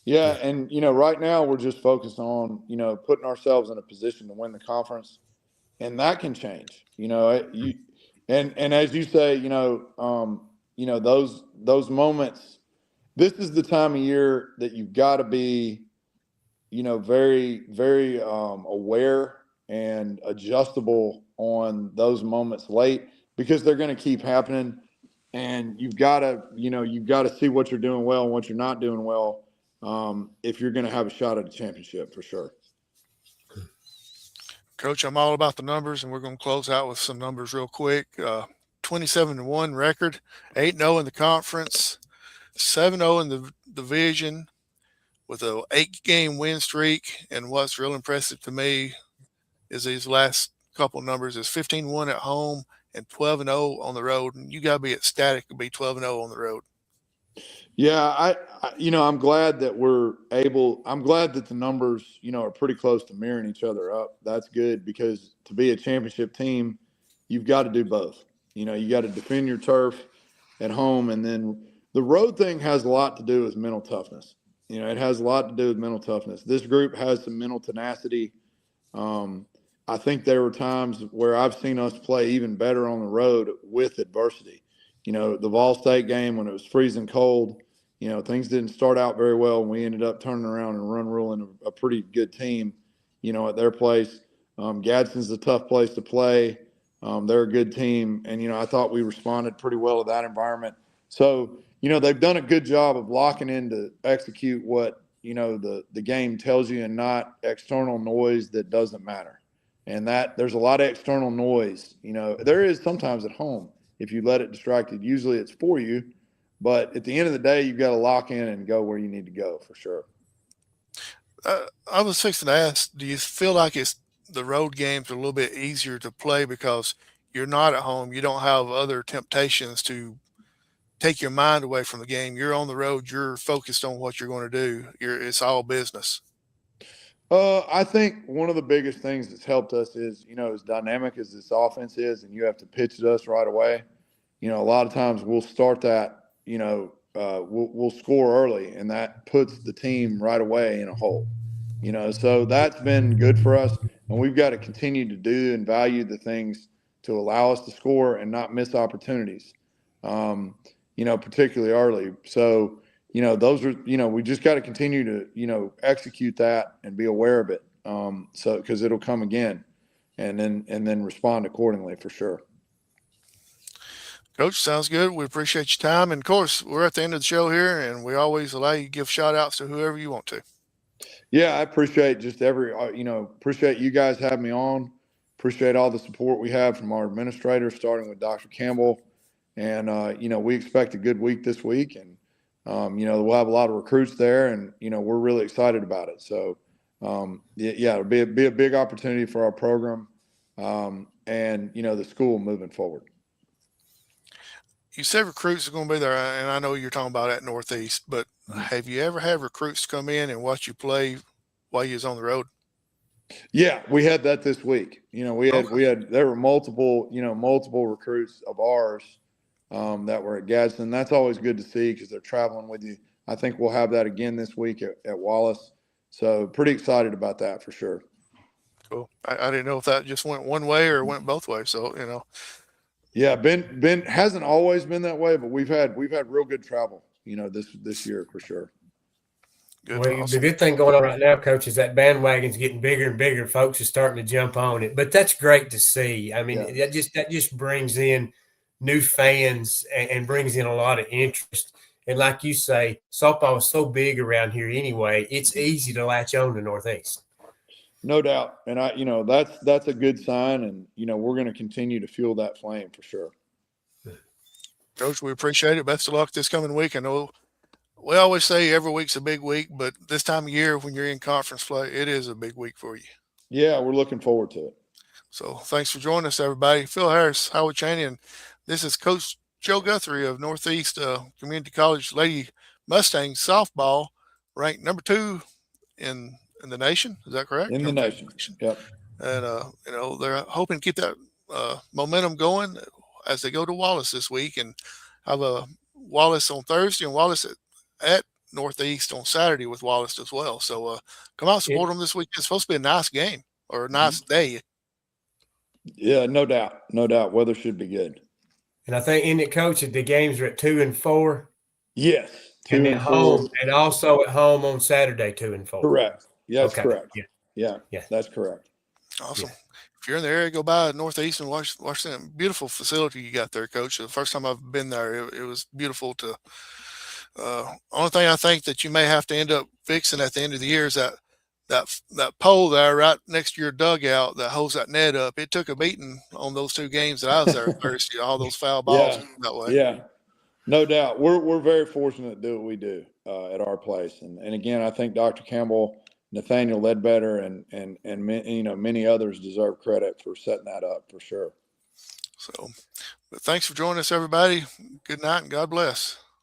Yeah. And, right now we're just focused on, putting ourselves in a position to win the conference, and that can change, and as you say, those moments, this is the time of year that you've got to be, very, very aware and adjustable on those moments late, because they're going to keep happening, and you've got to see what you're doing well and what you're not doing well, if you're going to have a shot at a championship for sure. Coach, I'm all about the numbers, and we're going to close out with some numbers real quick. 27-1 record, 8-0 in the conference, 7-0 in the division, with a 8-game win streak. And what's real impressive to me is these last couple numbers is 15-1 at home and 12-0 on the road. And you got to be ecstatic to be 12-0 on the road. Yeah, I'm glad that I'm glad that the numbers, are pretty close to mirroring each other up. That's good, because to be a championship team, you've got to do both. You got to defend your turf at home, and then the road thing has a lot to do with mental toughness. It has a lot to do with mental toughness. This group has some mental tenacity. I think there were times where I've seen us play even better on the road with adversity. The Vol State game, when it was freezing cold, things didn't start out very well, and we ended up turning around and run ruling a pretty good team, at their place. Gadsden's a tough place to play. They're a good team, and, I thought we responded pretty well to that environment. So, they've done a good job of locking in to execute what, the game tells you, and not external noise that doesn't matter. And that there's a lot of external noise, there is sometimes at home. If you let it distract you, usually it's for you. But at the end of the day, you've got to lock in and go where you need to go for sure. I was fixing to ask, do you feel like it's the road games are a little bit easier to play because you're not at home? You don't have other temptations to take your mind away from the game. You're on the road. You're focused on what you're going to do. It's all business. I think one of the biggest things that's helped us is, as dynamic as this offense is, and you have to pitch it us right away. A lot of times we'll start that, we'll score early, and that puts the team right away in a hole. So that's been good for us, and we've got to continue to do and value the things to allow us to score and not miss opportunities, particularly early. So, those are, we just got to continue to, execute that and be aware of it. So, because it'll come again, and then respond accordingly for sure. Coach, sounds good. We appreciate your time. And of course, we're at the end of the show here, and we always allow you to give shout outs to whoever you want to. Yeah, I appreciate just appreciate you guys having me on. Appreciate all the support we have from our administrators, starting with Dr. Campbell. And, we expect a good week this week, and, we'll have a lot of recruits there, and, we're really excited about it. So, it'll be a big opportunity for our program, and, the school moving forward. You said recruits are going to be there, and I know you're talking about at Northeast, but have you ever had recruits come in and watch you play while you was on the road? Yeah, we had that this week. There were multiple recruits of ours that were at Gadsden. That's always good to see because they're traveling with you. I think we'll have that again this week at Wallace. So pretty excited about that for sure. Cool. I didn't know if that just went one way or went both ways. So, Yeah, Ben hasn't always been that way, but we've had real good travel, this year for sure. good. Well, Awesome. the good thing going on right now, Coach, is that bandwagon's getting bigger and bigger. Folks are starting to jump on it, but that's great to see. I mean, Yeah. that just brings in new fans and brings in a lot of interest. And like you say, softball is so big around here anyway. It's easy to latch on to Northeast. No doubt, and that's a good sign, and we're going to continue to fuel that flame for sure. Coach, we appreciate it. Best of luck this coming week. I know we always say every week's a big week, but this time of year when you're in conference play, it is a big week for you. Yeah, we're looking forward to it. So thanks for joining us, everybody. Phil Harris, Howard Chaney, and this is Coach Joe Guthrie of Northeast Community College Lady Mustang softball, ranked number 2 in the nation. Is that correct? In the nation. Yep. And they're hoping to keep that momentum going as they go to Wallace this week, and have a Wallace on Thursday and Wallace at Northeast on Saturday with Wallace as well. So come out and support them this week. It's supposed to be a nice game or a nice day. Yeah, no doubt. No doubt. Weather should be good. And I think, in it, Coach, the games are at 2 and 4. Yes. 2 and and at 4. home, and also at home on Saturday, 2 and 4. Correct. Yeah, that's Okay. correct. Yeah. That's correct. Awesome. Yeah. If you're in the area, go by Northeast and watch that beautiful facility you got there, Coach. The first time I've been there, it was beautiful. Only thing I think that you may have to end up fixing at the end of the year is that pole there right next to your dugout that holds that net up. It took a beating on those 2 games that I was there Thursday. All those foul balls that way. Yeah, no doubt. We're very fortunate to do what we do at our place, and again, I think Dr. Campbell, Nathaniel Ledbetter, and many others deserve credit for setting that up for sure. So, but thanks for joining us, everybody. Good night and God bless.